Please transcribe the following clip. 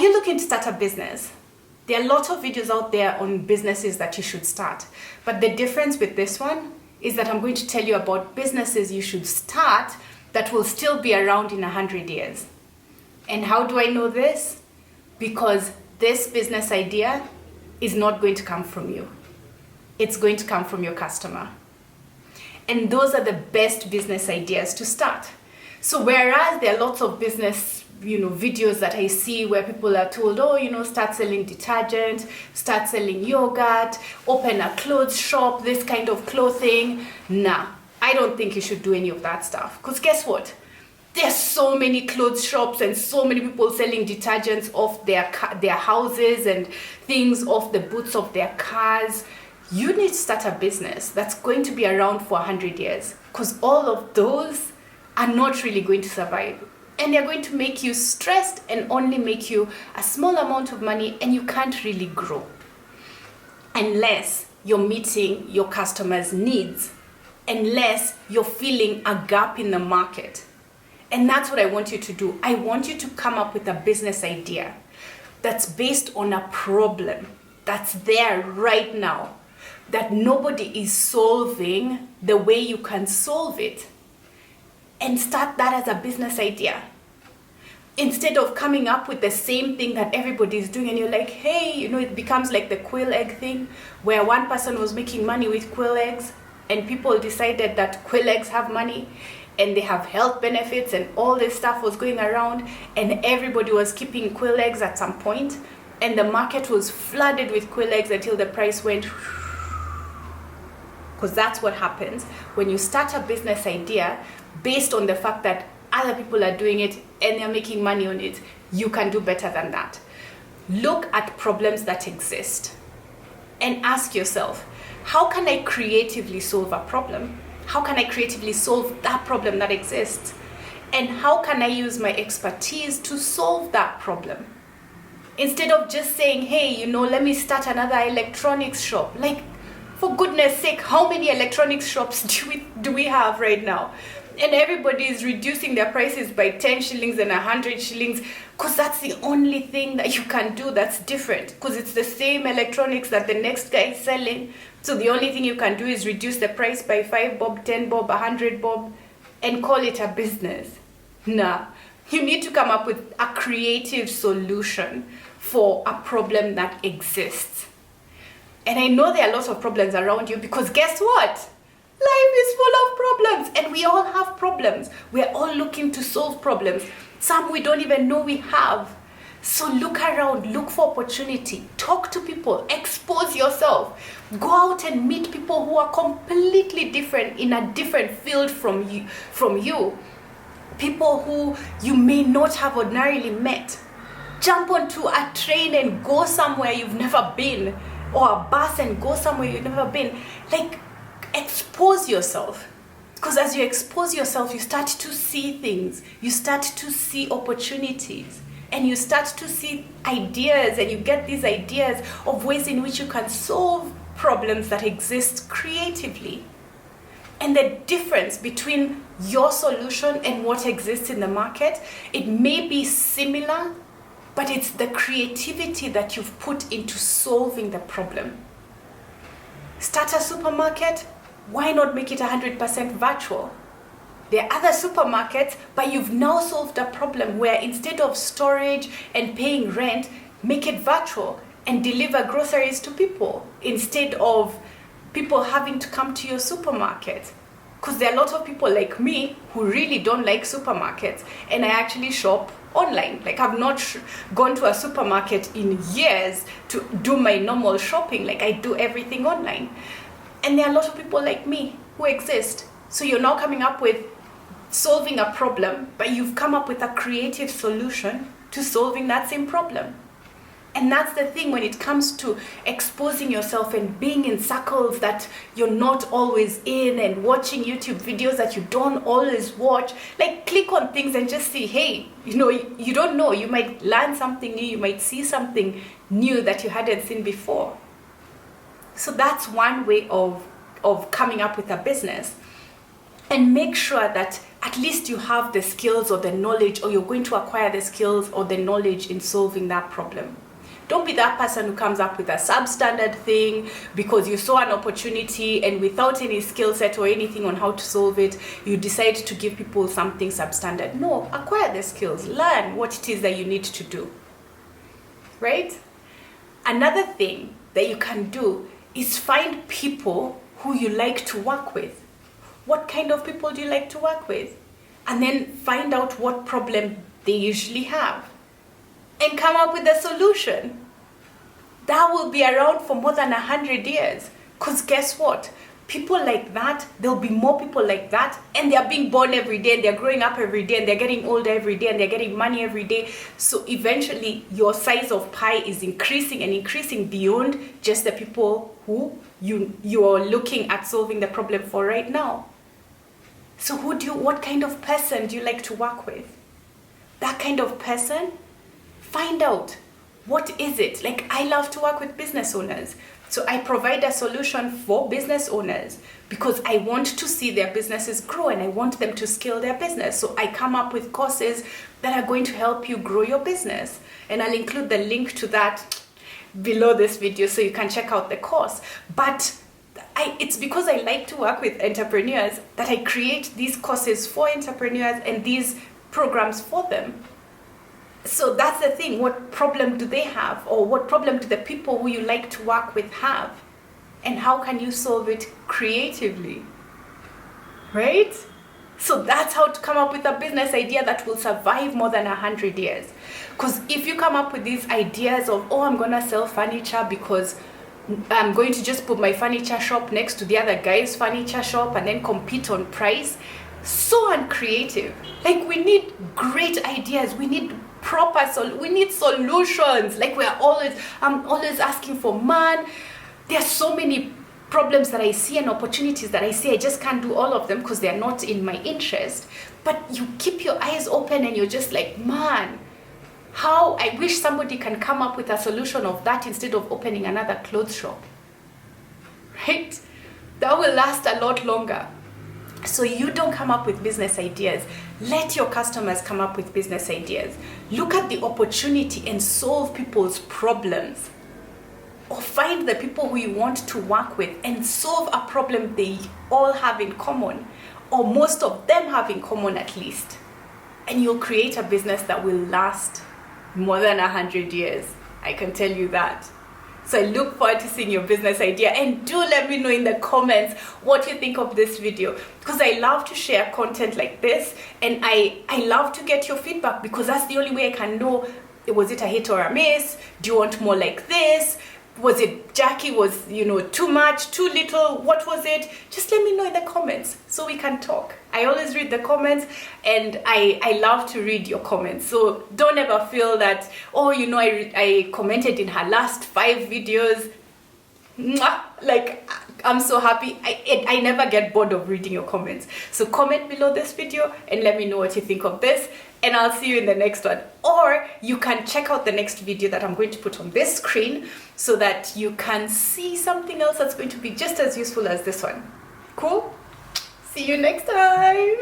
you looking to start a business? There are a lot of videos out there on businesses that you should start. But the difference with this one is that I'm going to tell you about businesses you should start that will still be around in 100 years. And how do I know this? Because this business idea is not going to come from you. It's going to come from your customer. And those are the best business ideas to start. So whereas there are lots of business videos that I see where people are told, start selling detergent, start selling yogurt, open a clothes shop, this kind of clothing. Nah, I don't think you should do any of that stuff. Because guess what? There's so many clothes shops and so many people selling detergents off their houses and things off the boots of their cars. You need to start a business that's going to be around for 100 years. Because all of those are not really going to survive. And they're going to make you stressed and only make you a small amount of money, and you can't really grow unless you're meeting your customers' needs, unless you're filling a gap in the market. And that's what I want you to do. I want you to come up with a business idea that's based on a problem that's there right now, that nobody is solving the way you can solve it. And start that as a business idea. Instead of coming up with the same thing that everybody is doing and you're like, hey, it becomes like the quail egg thing where one person was making money with quail eggs and people decided that quail eggs have money and they have health benefits and all this stuff was going around and everybody was keeping quail eggs at some point and the market was flooded with quail eggs until the price went. Because that's what happens when you start a business idea based on the fact that other people are doing it and they're making money on it. You can do better than that. Look at problems that exist and ask yourself, how can I creatively solve a problem? How can I creatively solve that problem that exists? And how can I use my expertise to solve that problem? Instead of just saying, hey, let me start another electronics shop. Like, for goodness sake, how many electronics shops do we have right now? And everybody is reducing their prices by 10 shillings and 100 shillings because that's the only thing that you can do that's different, because it's the same electronics that the next guy is selling. So the only thing you can do is reduce the price by 5 bob, 10 bob, 100 bob and call it a business. Nah, you need to come up with a creative solution for a problem that exists. And I know there are lots of problems around you because guess what? Life is full of problems and we all have problems. We're all looking to solve problems. Some we don't even know we have. So look around, look for opportunity, talk to people, expose yourself. Go out and meet people who are completely different in a different field from you. People who you may not have ordinarily met. Jump onto a train and go somewhere you've never been, or a bus and go somewhere you've never been. Like, expose yourself, because as you expose yourself, you start to see things, you start to see opportunities, and you start to see ideas, and you get these ideas of ways in which you can solve problems that exist creatively. And the difference between your solution and what exists in the market, it may be similar, but it's the creativity that you've put into solving the problem. Start a supermarket. Why not make it 100% virtual? There are other supermarkets, but you've now solved a problem where instead of storage and paying rent, make it virtual and deliver groceries to people instead of people having to come to your supermarket. Because there are a lot of people like me who really don't like supermarkets, and I actually shop online. Like, I've not gone to a supermarket in years to do my normal shopping. Like, I do everything online. And there are a lot of people like me who exist. So you're now coming up with solving a problem, but you've come up with a creative solution to solving that same problem. And that's the thing when it comes to exposing yourself and being in circles that you're not always in, and watching YouTube videos that you don't always watch. Like, click on things and just see, hey, you don't know, you might learn something new, you might see something new that you hadn't seen before. So that's one way of coming up with a business. And make sure that at least you have the skills or the knowledge, or you're going to acquire the skills or the knowledge in solving that problem. Don't be that person who comes up with a substandard thing because you saw an opportunity and without any skill set or anything on how to solve it, you decide to give people something substandard. No, acquire the skills. Learn what it is that you need to do. Right? Another thing that you can do is find people who you like to work with. What kind of people do you like to work with? And then find out what problem they usually have. And come up with a solution. That will be around for more than 100 years. Because guess what? People like that, there'll be more people like that, and they're being born every day, and they're growing up every day, and they're getting older every day, and they're getting money every day. So eventually, your size of pie is increasing and increasing beyond just the people who you are looking at solving the problem for right now. So what kind of person do you like to work with? That kind of person, find out what is it. Like, I love to work with business owners. So I provide a solution for business owners because I want to see their businesses grow and I want them to scale their business. So I come up with courses that are going to help you grow your business. And I'll include the link to that below this video so you can check out the course. But it's because I like to work with entrepreneurs that I create these courses for entrepreneurs and these programs for them. So that's the thing. What problem do they have? Or what problem do the people who you like to work with have? And how can you solve it creatively? Right? So that's how to come up with a business idea that will survive more than 100 years. Because if you come up with these ideas of, oh, I'm going to sell furniture because I'm going to just put my furniture shop next to the other guy's furniture shop and then compete on price, so uncreative. Like, we need great ideas. We need we need solutions. Like, I'm always asking for, man, there are so many problems that I see and opportunities that I see. I just can't do all of them because they're not in my interest. But you keep your eyes open and you're just like, man, how I wish somebody can come up with a solution of that instead of opening another clothes shop. Right? That will last a lot longer. So you don't come up with business ideas. Let your customers come up with business ideas. Look at the opportunity and solve people's problems. Or find the people who you want to work with and solve a problem they all have in common, or most of them have in common at least. And you'll create a business that will last more than 100 years. I can tell you that. So I look forward to seeing your business idea, and do let me know in the comments what you think of this video, because I love to share content like this, and I love to get your feedback, because that's the only way I can know, was it a hit or a miss? Do you want more like this? Was it Jacqui was, too much, too little? What was it? Just let me know in the comments so we can talk. I always read the comments, and I love to read your comments. So don't ever feel that, I commented in her last 5 videos. Mwah! Like, I'm so happy. I never get bored of reading your comments. So comment below this video and let me know what you think of this. And I'll see you in the next one. Or you can check out the next video that I'm going to put on this screen so that you can see something else that's going to be just as useful as this one. Cool? See you next time.